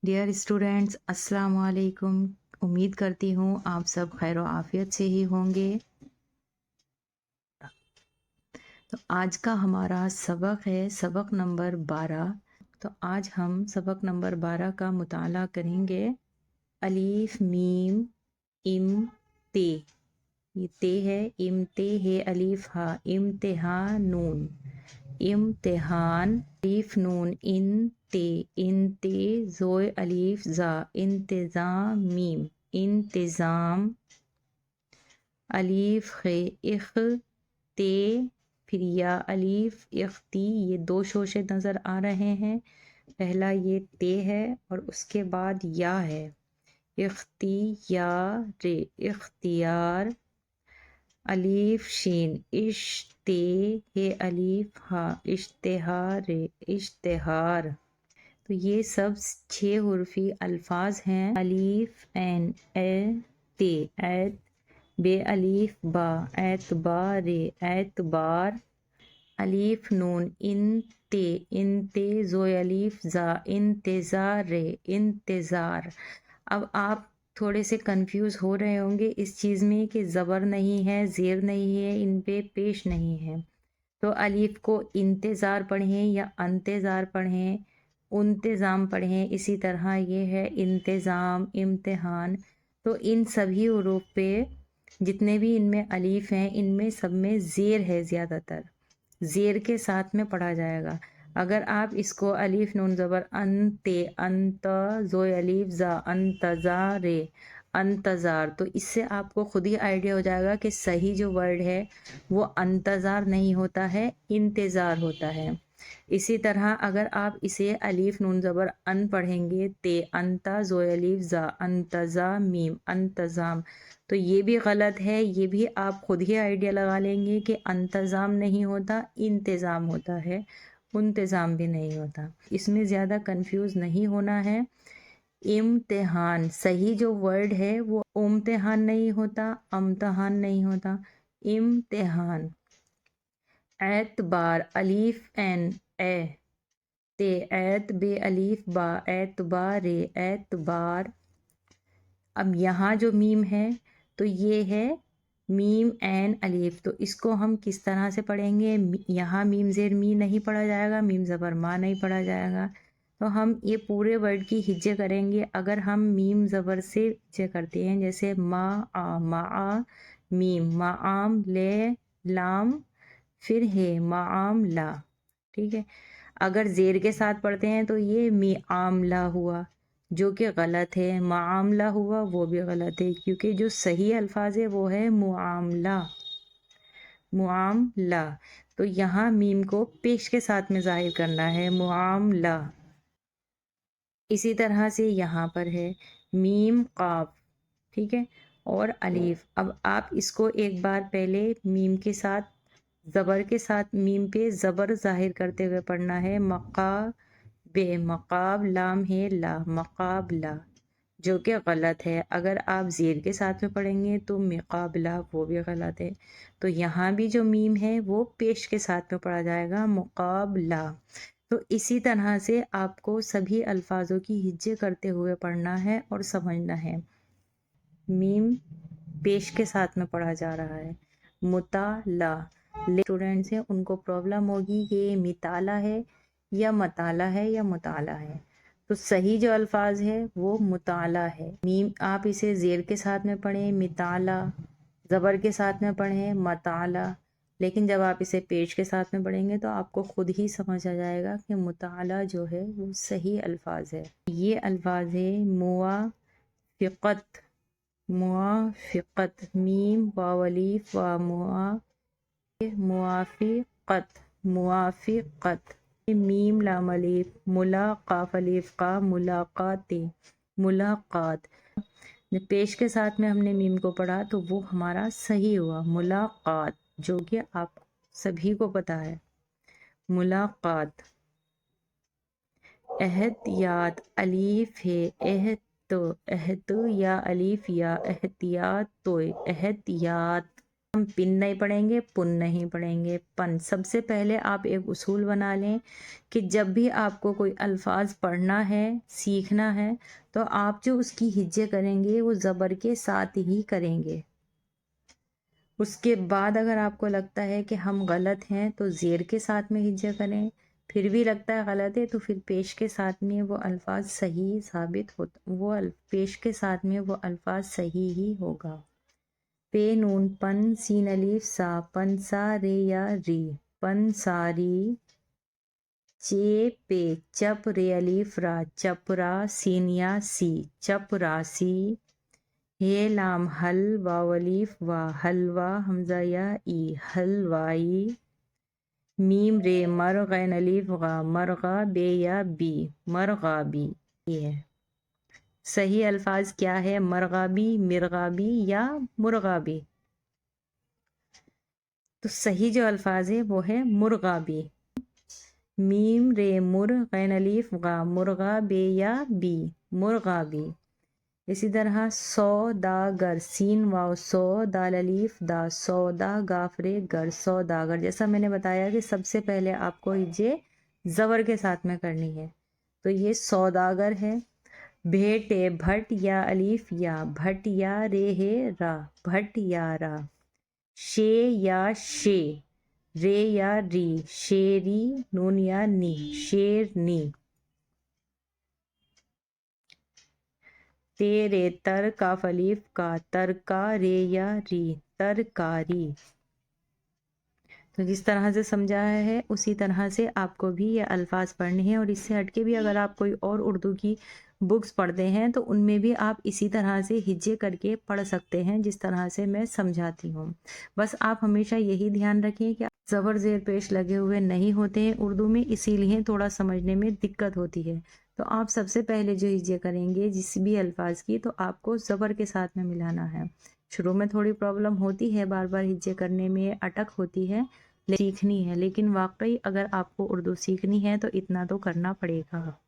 Dear students, अस्सलाम वालेकुम। उम्मीद करती हूँ आप सब खैर व आफियत से ही होंगे। तो आज का हमारा सबक है सबक नंबर 12। तो आज हम सबक नंबर 12 का मुताला करेंगे। अलीफ मीम इम ते, ये ते है, इम्ते है, अलीफ हा, इम्तिहान नून, इम्तिहान, अलीफ नून, इन ते जोय अलीफ जा, इंतज़ाम मीम, इंतज़ाम, अलीफ खे, इख ते, फिर या अलीफ इख्ती, ये दो शोशे नज़र आ रहे हैं। पहला ये ते है और उसके बाद या है। इख्तियार, इख्तियार, अलीफ शीन, इश्ते है, अलीफ हा, इश्तेहार, इश्तेहार। तो ये सब 6 हुर्फी अल्फाज हैं। अलीफ एन ए ते, ऐत, बे अलीफ बा, ऐतबार, ऐतबार, अलीफ नून, इन ते जोय अलीफ जा, इंतज़ार, इंतज़ार। अब आप थोड़े से कंफ्यूज हो रहे होंगे इस चीज़ में कि ज़बर नहीं है, ज़ेर नहीं है, इन पे पेश नहीं है। तो अलीफ को इंतज़ार पढ़ें या अंतज़ार पढ़ें, उन्तिज़ाम पढ़ें। इसी तरह ये है इंतज़ाम, इम्तिहान। तो इन सभी हुरूफ पे जितने भी इनमें अलीफ हैं, इनमें सब में ज़ेर है, ज़्यादातर ज़ेर के साथ में पढ़ा जाएगा। अगर आप इसको अलीफ नून ज़बर अंते, अंत, जोय अलीफ जा, अंतज़ारे, अंतज़ार, तो इससे आपको खुद ही आइडिया हो जाएगा कि सही जो वर्ड है वो अंतज़ार नहीं होता है, इंतज़ार होता है। इसी तरह अगर आप इसे अलीफ नून ज़बर अन पढ़ेंगे, ते, अंता, जोय अलीफ जा, अंतज़ा मीम, अंतज़ाम, तो ये भी गलत है। ये भी आप खुद ही आइडिया लगा लेंगे कि अंतज़ाम नहीं होता, इंतज़ाम होता है, उन्तिज़ाम भी नहीं होता। इसमें ज़्यादा कंफ्यूज नहीं होना है। इम्तिहान, सही जो वर्ड है वो उम्तिहान नहीं होता, अम्तहान नहीं होता, इम्तिहान। एतबार, अलीफ एन ए ते, ऐत, बे अलीफ बा, एतबार, एतबार। अब यहाँ जो मीम है तो ये है मीम एन अलीफ, तो इसको हम किस तरह से पढ़ेंगे। यहाँ मीम ज़ेर मी नहीं पढ़ा जाएगा, मीम ज़बर मा नहीं पढ़ा जाएगा। तो हम ये पूरे वर्ड की हिज्जे करेंगे। अगर हम मीम ज़बर से हिज्जे करते हैं, जैसे मा आ, मा आ, मीम, मा आम, ले, लाम, फिर है मा आम ला, ठीक है। अगर ज़ेर के साथ पढ़ते हैं तो ये मी आमला हुआ, जो कि गलत है। मामला हुआ, वो भी गलत है, क्योंकि जो सही अल्फाज है वो है मुआमला, मुआमला। तो यहाँ मीम को पेश के साथ में ज़ाहिर करना है, मुआमला। इसी तरह से यहाँ पर है मीम काफ, ठीक है, और अलीफ। अब आप इसको एक बार पहले मीम के साथ, ज़बर के साथ मीम पे ज़बर ज़ाहिर करते हुए पढ़ना है। मका बे, मकाब, लाम है ला, मकाबला, जो कि गलत है। अगर आप ज़ेर के साथ में पढ़ेंगे तो मुकाबला, वो भी गलत है। तो यहाँ भी जो मीम है वो पेश के साथ में पढ़ा जाएगा, मुकाबला। तो इसी तरह से आपको सभी अल्फाजों की हिज्जे करते हुए पढ़ना है और समझना है। मीम पेश के साथ में पढ़ा जा रहा है। मुताला, स्टूडेंट्स हैं उनको प्रॉब्लम होगी कि ये मिताला है या मताला है या मुताला है। तो सही जो अल्फाज है वो मुताला है। मीम आप इसे ज़ेर के साथ में पढ़ें मिताला, ज़बर के साथ में पढ़ें मताला, लेकिन जब आप इसे पेश के साथ में पढ़ेंगे तो आपको खुद ही समझ आ जाएगा कि मुताला जो है वो सही अल्फाज है। ये अल्फाज है मुआफ़िक़त, मुआफ़िक़त, मीम वाव अलीफ व मुआफ़िक़त, मुआफ़िक़त, मीम लाम अलीफ, मुला काफ अलीफ का, मुलाकाते, मुलाकात। जब पेश के साथ में हमने मीम को पढ़ा तो वो हमारा सही हुआ, मुलाकात, जो कि आप सभी को पता है, मुलाकात। एहतियात, अलीफ है, एहत, एहत या अलीफ या, एहतियात, तो एहतियात। हम पिन नहीं पढ़ेंगे, पुन नहीं पढ़ेंगे, पन। सबसे पहले आप एक उसूल बना लें कि जब भी आपको कोई अल्फाज पढ़ना है, सीखना है, तो आप जो उसकी हिज्जे करेंगे वो ज़बर के साथ ही करेंगे। उसके बाद अगर आपको लगता है कि हम गलत हैं तो ज़ेर के साथ में हिज्जे करें, फिर भी लगता है गलत है तो फिर पेश के साथ में वो अल्फाज सही साबित होता, पेश के साथ में वो अल्फाज सही ही होगा। पे नून पन सीन अलीफ सा, पन सा रे या री, पन सारी। चे पे चप रे अलीफ रा, चपरा सीन या सी, चपरासी। ये लाम हल वाव अलीफ वा, हलवा हमजा या ई, हलवाई। मीम रे मर गैन अलीफ गा, मरगा बे या बी, मरगाबी। ये है सही अल्फाज क्या है, मरगाबी, मिरगाबी या मुरगाबी। तो सही जो अल्फाज है वो है मुरगाबी। मीम रे मुर गैन अलीफ गा, मुरगा बे या बी, मुरगाबी। इसी तरह सौदागर सीन वाव सौ, दाल अलीफ दा, सौदा गाफरे गर, सौदागर। जैसा मैंने बताया कि सबसे पहले आपको हिज्जे ज़बर के साथ में करनी है, तो ये सौदागर है। भेटे भट या अलीफ या, भट या रे है रा, भट या रा। शे या शे, रे या री, शेरी। नून या नी, शेरनी। तेरे तर काफ अलीफ का, तरका रे या री, तरकारी। तो जिस तरह से समझाया है उसी तरह से आपको भी ये अल्फाज पढ़ने हैं। और इससे हटके भी अगर आप कोई और उर्दू की बुक्स पढ़ते हैं तो उनमें भी आप इसी तरह से हिज्जे करके पढ़ सकते हैं जिस तरह से मैं समझाती हूँ। बस आप हमेशा यही ध्यान रखें कि ज़बर ज़ेर पेश लगे हुए नहीं होते हैं उर्दू में, इसीलिए थोड़ा समझने में दिक्कत होती है। तो आप सबसे पहले जो हिज्जे करेंगे जिस भी अल्फाज की, तो आपको ज़बर के साथ में मिलाना है। शुरू में थोड़ी प्रॉब्लम होती है, बार बार हिज्जे करने में अटक होती है, सीखनी है, लेकिन वाकई अगर आपको उर्दू सीखनी है तो इतना तो करना पड़ेगा।